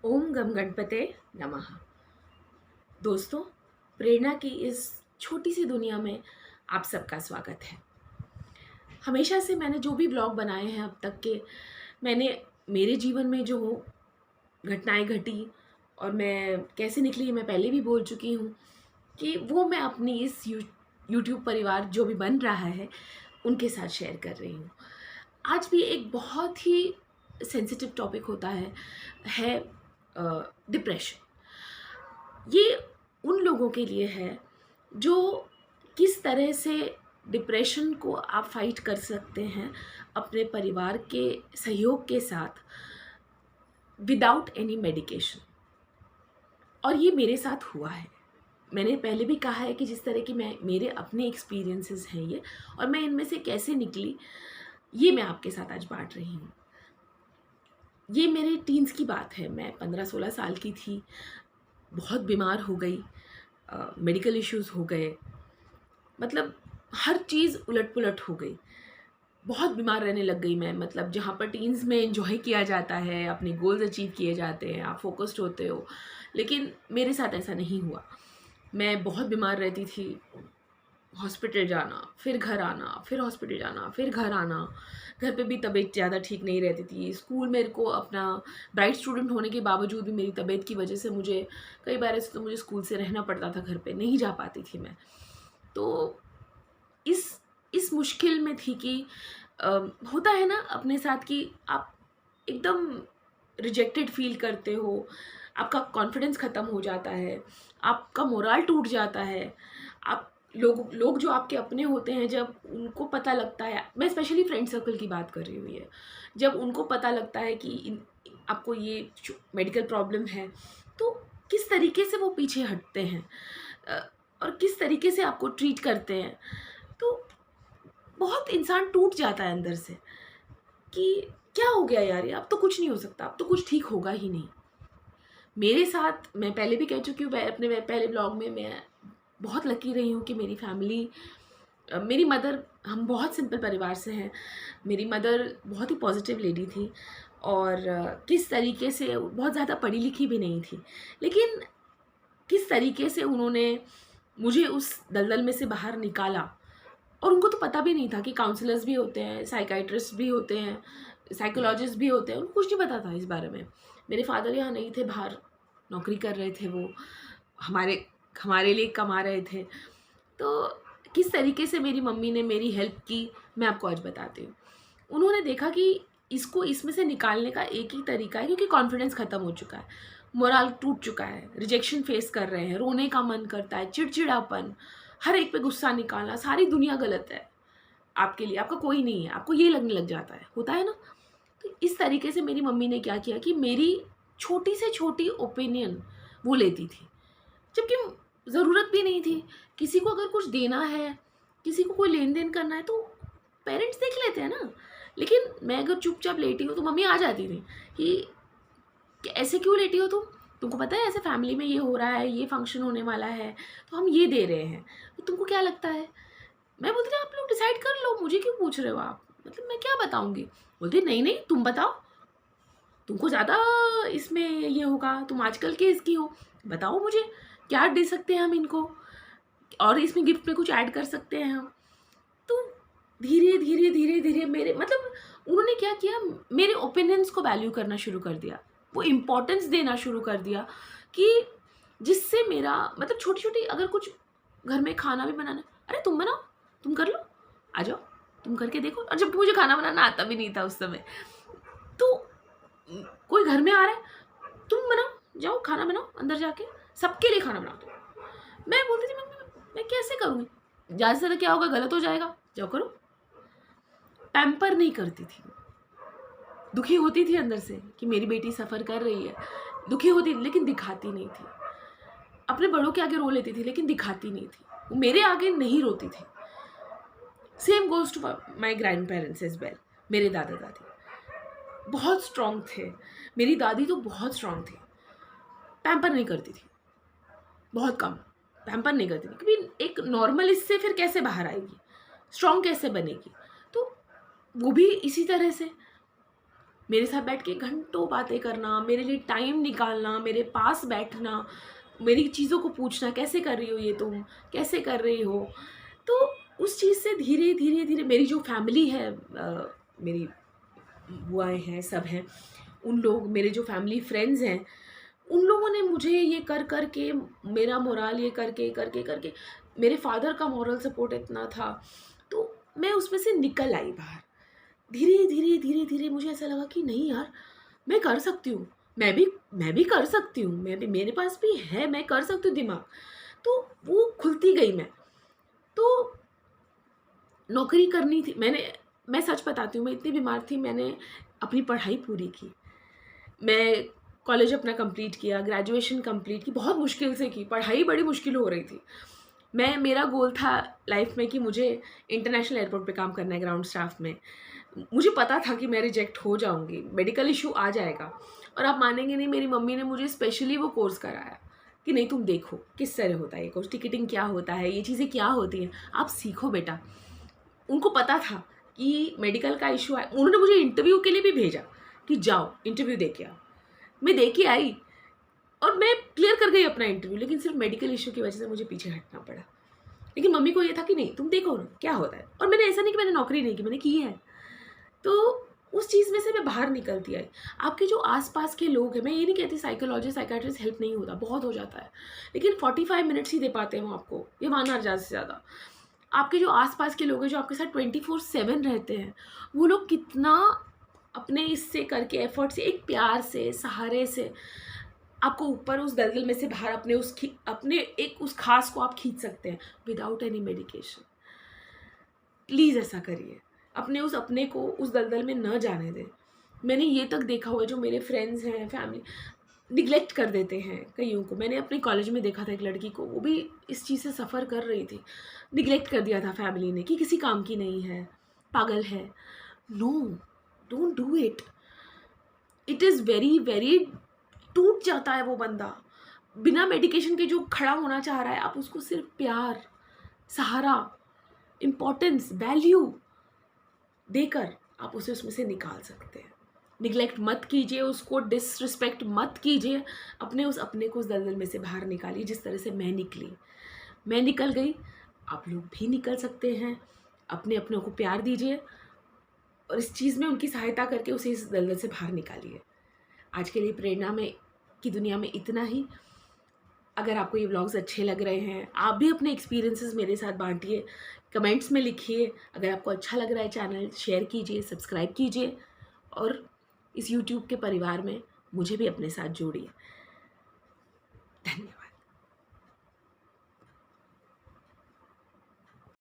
ओम गम गणपते नमः। दोस्तों, प्रेरणा की इस छोटी सी दुनिया में आप सबका स्वागत है। हमेशा से मैंने जो भी ब्लॉग बनाए हैं अब तक के, मैंने मेरे जीवन में जो घटनाएं घटी और मैं कैसे निकली मैं पहले भी बोल चुकी हूँ कि वो मैं अपनी इस यूट्यूब परिवार जो भी बन रहा है उनके साथ शेयर कर रही हूँ। आज भी एक बहुत ही सेंसिटिव टॉपिक होता है डिप्रेशन। ये उन लोगों के लिए है जो किस तरह से डिप्रेशन को आप फाइट कर सकते हैं अपने परिवार के सहयोग के साथ, विदाउट एनी मेडिकेशन। और ये मेरे साथ हुआ है। मैंने पहले भी कहा है कि जिस तरह की मेरे अपने एक्सपीरियंसेस हैं ये, और मैं इनमें से कैसे निकली, ये मैं आपके साथ आज बांट रही हूँ। ये मेरे टीन्स की बात है। मैं 15-16 साल की थी, बहुत बीमार हो गई, मेडिकल इश्यूज़ हो गए, मतलब हर चीज़ उलट पुलट हो गई। बहुत बीमार रहने लग गई मैं। मतलब जहाँ पर टीन्स में एंजॉय किया जाता है, अपने गोल्स अचीव किए जाते हैं, आप फोकस्ड होते हो, लेकिन मेरे साथ ऐसा नहीं हुआ। मैं बहुत बीमार रहती थी, हॉस्पिटल जाना, फिर घर आना, फिर हॉस्पिटल जाना, फिर घर आना। घर पे भी तबीयत ज़्यादा ठीक नहीं रहती थी। स्कूल मेरे को अपना ब्राइट स्टूडेंट होने के बावजूद भी मेरी तबीयत की वजह से मुझे कई बार ऐसे तो मुझे स्कूल से रहना पड़ता था, घर पे नहीं जा पाती थी मैं। तो इस मुश्किल में थी कि अ, होता है ना अपने साथ कि आप एकदम रिजेक्टेड फील करते हो, आपका कॉन्फिडेंस ख़त्म हो जाता है, आपका मोराल टूट जाता है। आप लोग लोग जो आपके अपने होते हैं, जब उनको पता लगता है, मैं स्पेशली फ्रेंड सर्कल की बात कर रही हूँ ये, जब उनको पता लगता है कि आपको ये मेडिकल प्रॉब्लम है, तो किस तरीके से वो पीछे हटते हैं अ, और किस तरीके से आपको ट्रीट करते हैं। तो बहुत इंसान टूट जाता है अंदर से कि क्या हो गया यार, ये अब तो कुछ नहीं हो सकता, अब तो कुछ ठीक होगा ही नहीं। मेरे साथ, मैं पहले भी कह चुकी हूँ अपने पहले ब्लॉग में, मैं बहुत लकी रही हूँ कि मेरी फैमिली, मेरी मदर, हम बहुत सिंपल परिवार से हैं। मेरी मदर बहुत ही पॉजिटिव लेडी थी और किस तरीके से, बहुत ज़्यादा पढ़ी लिखी भी नहीं थी, लेकिन किस तरीके से उन्होंने मुझे उस दलदल में से बाहर निकाला। और उनको तो पता भी नहीं था कि काउंसलर्स भी होते हैं, साइकाइट्रिस्ट भी होते हैं, साइकोलॉजिस्ट भी होते हैं, उनको कुछ नहीं पता था इस बारे में। मेरे फादर यहाँ नहीं थे, बाहर नौकरी कर रहे थे वो, हमारे हमारे लिए कमा रहे थे। तो किस तरीके से मेरी मम्मी ने मेरी हेल्प की, मैं आपको आज बताती हूँ। उन्होंने देखा कि इसको इसमें से निकालने का एक ही तरीका है, क्योंकि कॉन्फिडेंस ख़त्म हो चुका है, मोरल टूट चुका है, रिजेक्शन फेस कर रहे हैं, रोने का मन करता है, चिड़चिड़ापन, हर एक पे गुस्सा निकालना, सारी दुनिया गलत है आपके लिए, आपका कोई नहीं है, आपको ये लगने लग जाता है, होता है ना। तो इस तरीके से मेरी मम्मी ने क्या किया कि मेरी छोटी से छोटी ओपिनियन वो लेती थी, जबकि ज़रूरत भी नहीं थी। किसी को अगर कुछ देना है, किसी को कोई लेन देन करना है, तो पेरेंट्स देख लेते हैं ना। लेकिन मैं अगर चुपचाप लेटी हूँ तो मम्मी आ जाती थी कि ऐसे क्यों लेटी हो तुम, तुमको पता है ऐसे फैमिली में ये हो रहा है, ये फंक्शन होने वाला है, तो हम ये दे रहे हैं, तो तुमको क्या लगता है। मैं बोलती थी आप लोग डिसाइड कर लो, मुझे क्यों पूछ रहे हो आप, मतलब मैं क्या बताऊंगी। बोलती नहीं नहीं तुम बताओ, तुमको ज़्यादा इसमें ये होगा, तुम आजकल के इसकी हो, बताओ मुझे क्या दे सकते हैं हम इनको, और इसमें गिफ्ट में कुछ ऐड कर सकते हैं हम। तो धीरे धीरे धीरे धीरे मेरे, मतलब उन्होंने क्या किया, मेरे ओपिनियंस को वैल्यू करना शुरू कर दिया, वो इम्पोर्टेंस देना शुरू कर दिया, कि जिससे मेरा, मतलब छोटी छोटी अगर कुछ घर में खाना भी बनाना, अरे तुम बनाओ, तुम कर लो, आ जाओ, तुम करके देखो। और जबकि मुझे खाना बनाना आता भी नहीं था उस समय, तो कोई घर में आ रहा है, तुम बनाओ, जाओ खाना बनाओ, अंदर जाके सबके लिए खाना बनाओ। तो मैं बोलती थी मैं कैसे करूँगी, ज़्यादा से ज़्यादा क्या होगा, गलत हो जाएगा, जाओ करो। पैम्पर नहीं करती थी, दुखी होती थी अंदर से कि मेरी बेटी सफ़र कर रही है, दुखी होती थी लेकिन दिखाती नहीं थी। अपने बड़ों के आगे रो लेती थी लेकिन दिखाती नहीं थी, वो मेरे आगे नहीं रोती थी। Same goes to my grandparents as well. मेरे दादा दादी बहुत स्ट्रॉन्ग थे, मेरी दादी तो बहुत स्ट्रॉन्ग थी, पैम्पर नहीं करती थी, बहुत कम पैम्पर नहीं करती थी, क्योंकि एक नॉर्मल इससे फिर कैसे बाहर आएगी, स्ट्रॉन्ग कैसे बनेगी। तो वो भी इसी तरह से, मेरे साथ बैठ के घंटों बातें करना, मेरे लिए टाइम निकालना, मेरे पास बैठना, मेरी चीज़ों को पूछना, कैसे कर रही हो ये तुम, कैसे कर रही हो। तो उस चीज़ से धीरे धीरे धीरे मेरी जो फैमिली है, मेरी बुआएँ हैं, सब हैं, उन लोग मेरे जो फैमिली फ्रेंड्स हैं, उन लोगों ने मुझे ये कर कर के, मेरा मोरल ये करके करके करके, मेरे फादर का मॉरल सपोर्ट इतना था, तो मैं उसमें से निकल आई बाहर। धीरे धीरे धीरे धीरे मुझे ऐसा लगा कि नहीं यार, मैं कर सकती हूँ, मैं भी कर सकती हूँ, मैं भी, मेरे पास भी है, मैं कर सकती हूँ दिमाग। तो वो खुलती गई मैं। तो नौकरी करनी थी, मैं सच बताती हूँ, मैं इतनी बीमार थी, मैंने अपनी पढ़ाई पूरी की। मैं कॉलेज अपना कंप्लीट किया, ग्रेजुएशन कंप्लीट की, बहुत मुश्किल से की, पढ़ाई बड़ी मुश्किल हो रही थी। मेरा गोल था लाइफ में कि मुझे इंटरनेशनल एयरपोर्ट पे काम करना है, ग्राउंड स्टाफ में। मुझे पता था कि मैं रिजेक्ट हो जाऊँगी, मेडिकल इश्यू आ जाएगा। और आप मानेंगे नहीं, मेरी मम्मी ने मुझे स्पेशली वो कोर्स कराया कि नहीं तुम देखो किस तरह होता है ये कोर्स, टिकटिंग क्या होता है, ये चीज़ें क्या होती हैं, आप सीखो बेटा। उनको पता था कि मेडिकल का इश्यू है, उन्होंने मुझे इंटरव्यू के लिए भी भेजा कि जाओ इंटरव्यू दे के आओ। मैं दे के आई और मैं क्लियर कर गई अपना इंटरव्यू, लेकिन सिर्फ मेडिकल इश्यू की वजह से मुझे पीछे हटना पड़ा। लेकिन मम्मी को ये था कि नहीं तुम देखो ना क्या होता है। और मैंने ऐसा नहीं कि मैंने नौकरी नहीं की, मैंने की है। तो उस चीज़ में से मैं बाहर निकलती आई। आपके जो आसपास के लोग हैं, मैं ये नहीं कहती साइकोलॉजिस्ट साइकियाट्रिस्ट हेल्प नहीं होता, बहुत हो जाता है, लेकिन 45 मिनट्स ही दे पाते हैं वो आपको, ये मानना ज़्यादा से ज़्यादा। आपके जो आसपास के लोग हैं जो आपके साथ 24/7 रहते हैं, वो लोग कितना अपने इससे करके एफर्ट से, एक प्यार से, सहारे से आपको ऊपर उस दलदल में से बाहर अपने एक उस खास को आप खींच सकते हैं विदाउट एनी मेडिकेशन। प्लीज़ ऐसा करिए, अपने को उस दलदल में न जाने दें। मैंने ये तक देखा हुआ है, जो मेरे फ्रेंड्स हैं, फैमिली निग्लेक्ट कर देते हैं कईयों को। मैंने अपने कॉलेज में देखा था एक लड़की को, वो भी इस चीज़ से सफ़र कर रही थी, निग्लेक्ट कर दिया था फैमिली ने कि किसी काम की नहीं है, पागल है। No, don't do it. It is very very, टूट जाता है वो बंदा बिना मेडिकेशन के जो खड़ा होना चाह रहा है। आप उसको सिर्फ प्यार, सहारा, इम्पोर्टेंस, वैल्यू देकर आप उसे उसमें से निकाल सकते हैं। निगलेक्ट मत कीजिए उसको, डिसरिस्पेक्ट मत कीजिए, अपने को उस दलदल में से बाहर निकालिए जिस तरह से मैं निकली। मैं निकल गई, आप लोग भी निकल सकते हैं। अपने को प्यार दीजिए और इस चीज़ में उनकी सहायता करके उसे इस दलदल से बाहर निकालिए। आज के लिए प्रेरणा में की दुनिया में इतना ही। अगर आपको ये व्लॉग्स अच्छे लग रहे हैं, आप भी अपने एक्सपीरियंसेस मेरे साथ बांटिए, कमेंट्स में लिखिए। अगर आपको अच्छा लग रहा है चैनल, शेयर कीजिए, सब्सक्राइब कीजिए और इस यूट्यूब के परिवार में मुझे भी अपने साथ जोड़िए।